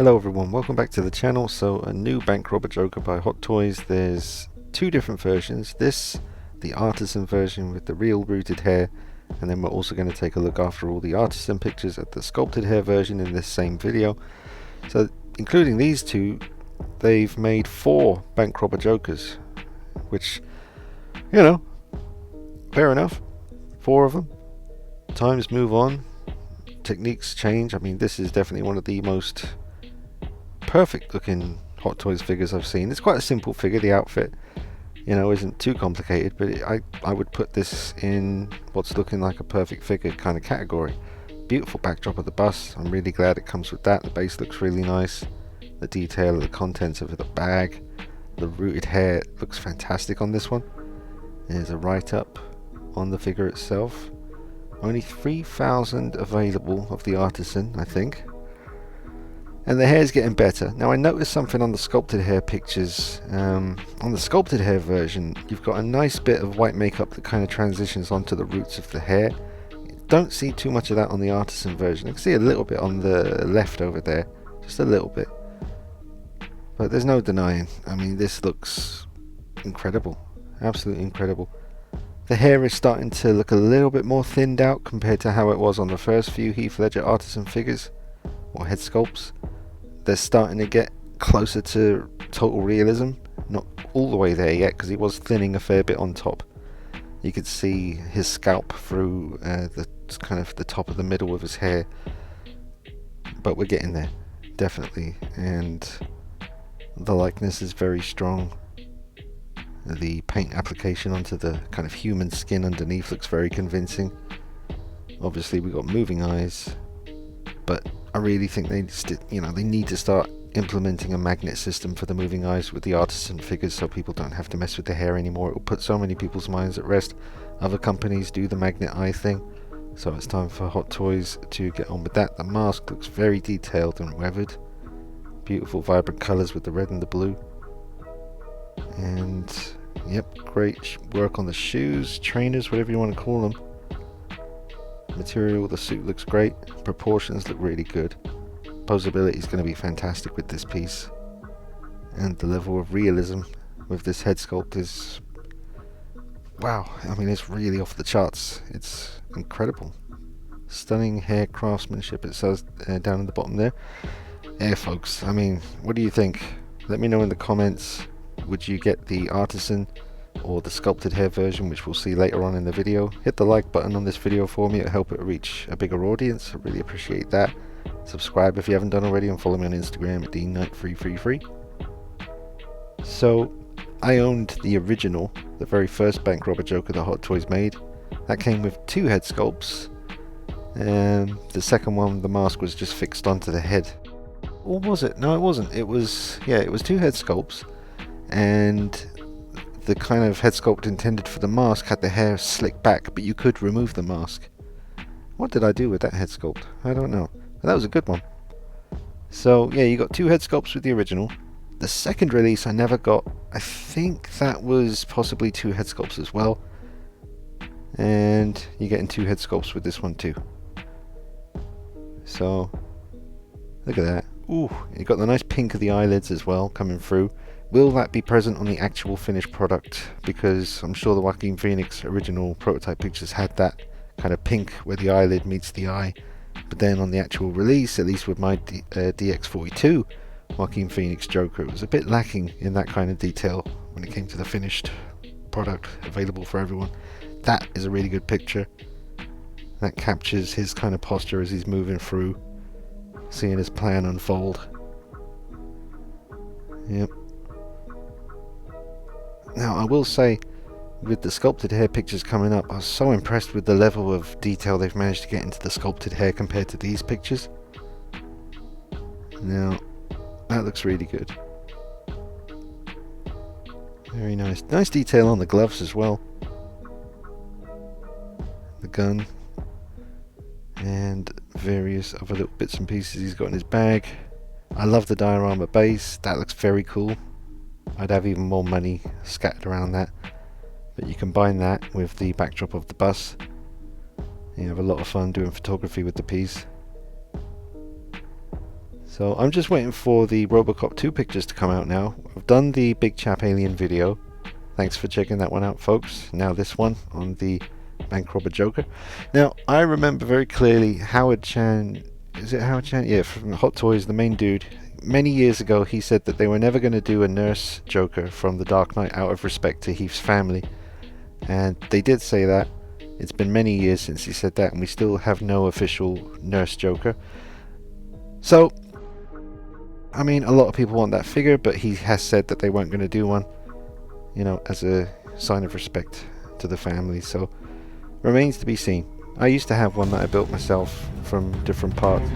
Hello everyone, welcome back to the channel. So a new bank robber Joker by Hot Toys. There's two different versions. This, the Artisan version with the real rooted hair, and then we're also going to take a look after all the Artisan pictures at the sculpted hair version in this same video. So including these two, they've made 4 bank robber Jokers, which, you know, fair enough. 4 of them. Times move on, techniques change. I mean, this is definitely one of the most perfect looking Hot Toys figures I've seen. It's quite a simple figure. The outfit, you know, isn't too complicated, but I would put this in what's looking like a perfect figure kind of category. Beautiful backdrop of the bust. I'm really glad it comes with that. The base looks really nice. The detail of the contents of the bag, the rooted hair looks fantastic on this one. There's a write-up on the figure itself. Only 3,000 available of the Artisan, I think. And the hair's getting better. Now I noticed something on the sculpted hair pictures. On the sculpted hair version, you've got a nice bit of white makeup that kind of transitions onto the roots of the hair. Don't see too much of that on the Artisan version. I can see a little bit on the left over there. Just a little bit. But there's no denying. I mean, this looks incredible. Absolutely incredible. The hair is starting to look a little bit more thinned out compared to how it was on the first few Heath Ledger Artisan figures, or head sculpts. They're starting to get closer to total realism. Not all the way there yet, because he was thinning a fair bit on top. You could see his scalp through the kind of the top of the middle of his hair. But we're getting there, definitely. And the likeness is very strong. The paint application onto the kind of human skin underneath looks very convincing. Obviously we got moving eyes, but I really think they need to start implementing a magnet system for the moving eyes with the Artisan figures, so people don't have to mess with the hair anymore. It will put so many people's minds at rest. Other companies do the magnet eye thing, so it's time for Hot Toys to get on with that. The mask looks very detailed and weathered. Beautiful vibrant colours with the red and the blue. And yep, great work on the shoes, trainers, whatever you want to call them. Material, the suit looks great. Proportions look really good. Posability is going to be fantastic with this piece. And the level of realism with this head sculpt is, wow, I mean, it's really off the charts. It's incredible. Stunning hair craftsmanship, it says down at the bottom there. Yeah, folks, I mean, what do you think? Let me know in the comments. Would you get the Artisan or the sculpted hair version, which we'll see later on in the video? Hit the like button on this video for me. It'll help it reach a bigger audience. I really appreciate that. Subscribe if you haven't done already, and follow me on Instagram at DKnight333. So I owned the original, the very first bank robber Joker that Hot Toys made. That came with 2 head sculpts, and the second one, the mask was just fixed onto the head. Or was it? No, it wasn't. It was 2 head sculpts, and the kind of head sculpt intended for the mask had the hair slicked back, but you could remove the mask. What did I do with that head sculpt? I don't know. But that was a good one. So yeah, you got 2 head sculpts with the original. The second release I never got. I think that was possibly 2 head sculpts as well. And you're getting 2 head sculpts with this one too. So look at that. Ooh, you got the nice pink of the eyelids as well coming through. Will that be present on the actual finished product? Because I'm sure the Joaquin Phoenix original prototype pictures had that kind of pink where the eyelid meets the eye. But then on the actual release, at least with my DX42 Joaquin Phoenix Joker, it was a bit lacking in that kind of detail when it came to the finished product available for everyone. That is a really good picture. That captures his kind of posture as he's moving through, seeing his plan unfold. Yep. Now I will say, with the sculpted hair pictures coming up, I was so impressed with the level of detail they've managed to get into the sculpted hair compared to these pictures. Now that looks really good. Very nice. Nice detail on the gloves as well. The gun. And various other little bits and pieces he's got in his bag. I love the diorama base. That looks very cool. I'd have even more money scattered around that. But you combine that with the backdrop of the bus. You have a lot of fun doing photography with the piece. So I'm just waiting for the Robocop 2 pictures to come out now. I've done the Big Chap Alien video. Thanks for checking that one out, folks. Now this one on the Bank Robber Joker. Now, I remember very clearly Howard Chan, is it Howard Chan? Yeah, from Hot Toys, the main dude. Many years ago, he said that they were never going to do a nurse Joker from The Dark Knight out of respect to Heath's family. And they did say that. It's been many years since he said that, and we still have no official nurse Joker. So, I mean, a lot of people want that figure, but he has said that they weren't going to do one, you know, as a sign of respect to the family. So, remains to be seen. I used to have one that I built myself from different parts.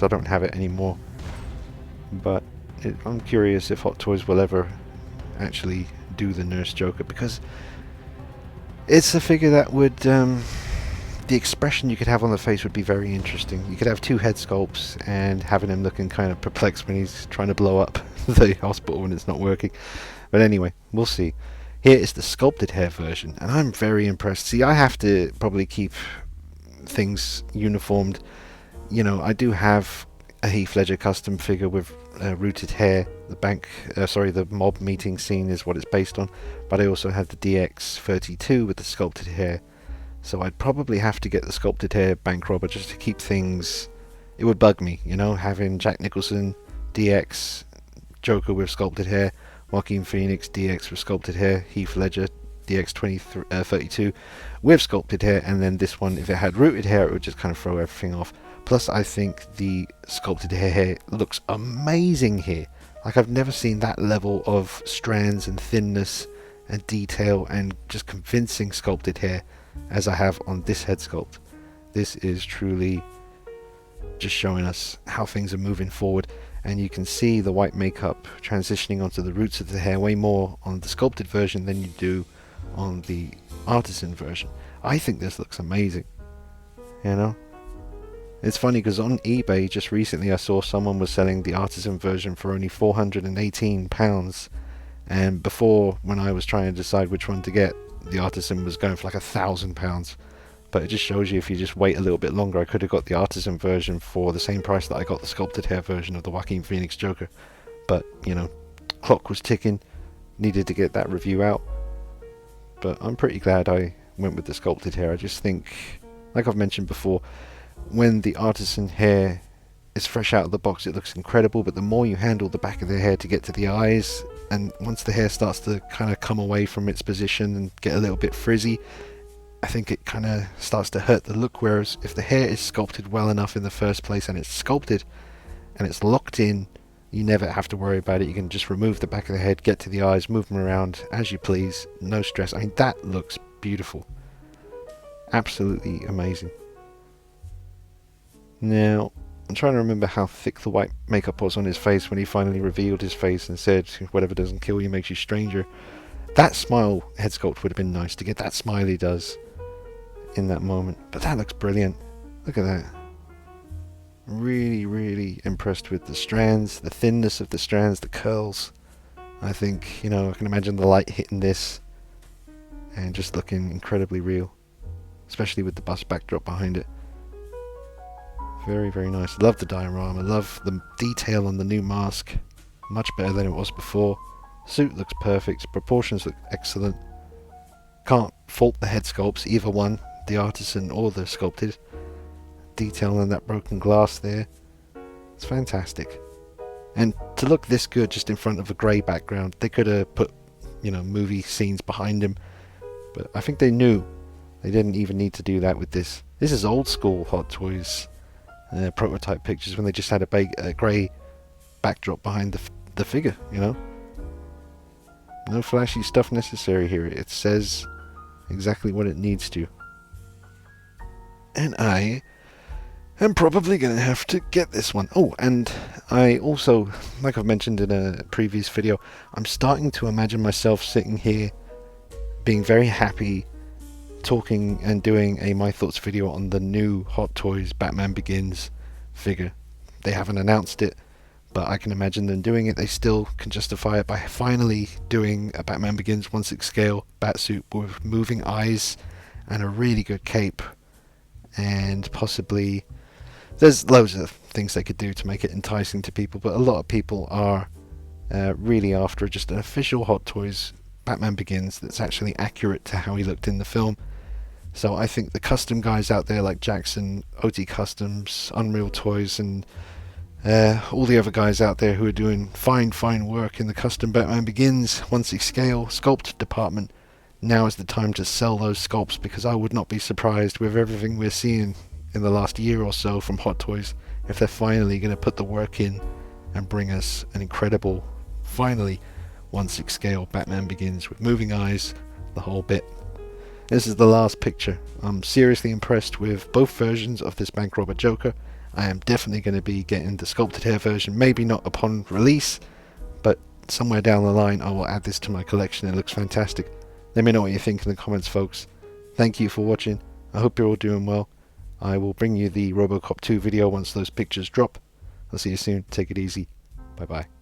I don't have it anymore, but I'm curious if Hot Toys will ever actually do the Nurse Joker, because it's a figure that would the expression you could have on the face would be very interesting. You could have two head sculpts and having him looking kind of perplexed when he's trying to blow up the hospital when it's not working. But anyway, we'll see. Here is the sculpted hair version, and I'm very impressed. See, I have to probably keep things uniformed. You know, I do have a Heath Ledger custom figure with rooted hair. The mob meeting scene is what it's based on. But I also have the DX32 with the sculpted hair. So I'd probably have to get the sculpted hair bank robber just to keep things... It would bug me, you know, having Jack Nicholson, DX, Joker with sculpted hair, Joaquin Phoenix, DX with sculpted hair, Heath Ledger, DX32 with sculpted hair, and then this one, if it had rooted hair, it would just kind of throw everything off. Plus, I think the sculpted hair looks amazing here. Like, I've never seen that level of strands and thinness and detail and just convincing sculpted hair as I have on this head sculpt. This is truly just showing us how things are moving forward, and you can see the white makeup transitioning onto the roots of the hair way more on the sculpted version than you do on the Artisan version. I think this looks amazing, you know. It's funny because on eBay just recently I saw someone was selling the Artisan version for only £418, and before, when I was trying to decide which one to get, the Artisan was going for like £1,000. But it just shows you, if you just wait a little bit longer, I could have got the Artisan version for the same price that I got the sculpted hair version of the Joaquin Phoenix Joker. But, you know, clock was ticking, needed to get that review out. But I'm pretty glad I went with the sculpted hair. I just think, like I've mentioned before, when the Artisan hair is fresh out of the box, it looks incredible, but the more you handle the back of the hair to get to the eyes, and once the hair starts to kind of come away from its position and get a little bit frizzy, I think it kind of starts to hurt the look. Whereas if the hair is sculpted well enough in the first place, and it's sculpted and it's locked in, you never have to worry about it. You can just remove the back of the head, get to the eyes, move them around as you please, no stress. I mean, that looks beautiful. Absolutely amazing. Now, I'm trying to remember how thick the white makeup was on his face when he finally revealed his face and said, "Whatever doesn't kill you makes you stranger." That smile head sculpt would have been nice to get that smile he does in that moment. But that looks brilliant. Look at that. Really, really impressed with the strands, the thinness of the strands, the curls. I think, you know, I can imagine the light hitting this and just looking incredibly real, especially with the bust backdrop behind it. Very, very nice. Love the diorama. Love the detail on the new mask. Much better than it was before. Suit looks perfect. Proportions look excellent. Can't fault the head sculpts, either one, the Artisan or the sculpted. Detail on that broken glass there. It's fantastic. And to look this good just in front of a grey background, they could have put, you know, movie scenes behind him. But I think they knew they didn't even need to do that with this. This is old school Hot Toys prototype pictures when they just had a grey backdrop behind the figure, you know. No flashy stuff necessary here. It says exactly what it needs to. And I am probably going to have to get this one. Oh, and I also, like I've mentioned in a previous video, I'm starting to imagine myself sitting here being very happy talking and doing a My Thoughts video on the new Hot Toys Batman Begins figure. They haven't announced it, but I can imagine them doing it. They still can justify it by finally doing a Batman Begins 1/6 scale batsuit with moving eyes and a really good cape, and possibly there's loads of things they could do to make it enticing to people, but a lot of people are really after just an official Hot Toys Batman Begins that's actually accurate to how he looked in the film. So I think the custom guys out there like Jackson, OT Customs, Unreal Toys, and all the other guys out there who are doing fine work in the custom Batman Begins 1/6 scale sculpt department, now is the time to sell those sculpts, because I would not be surprised with everything we're seeing in the last year or so from Hot Toys if they're finally going to put the work in and bring us an incredible, finally 1/6 scale Batman Begins with moving eyes, the whole bit. This is the last picture. I'm seriously impressed with both versions of this bank robber Joker. I am definitely going to be getting the sculpted hair version, maybe not upon release, but somewhere down the line I will add this to my collection. It looks fantastic. Let me know what you think in the comments, folks. Thank you for watching. I hope you're all doing well. I will bring you the RoboCop 2 video once those pictures drop. I'll see you soon. Take it easy. Bye bye.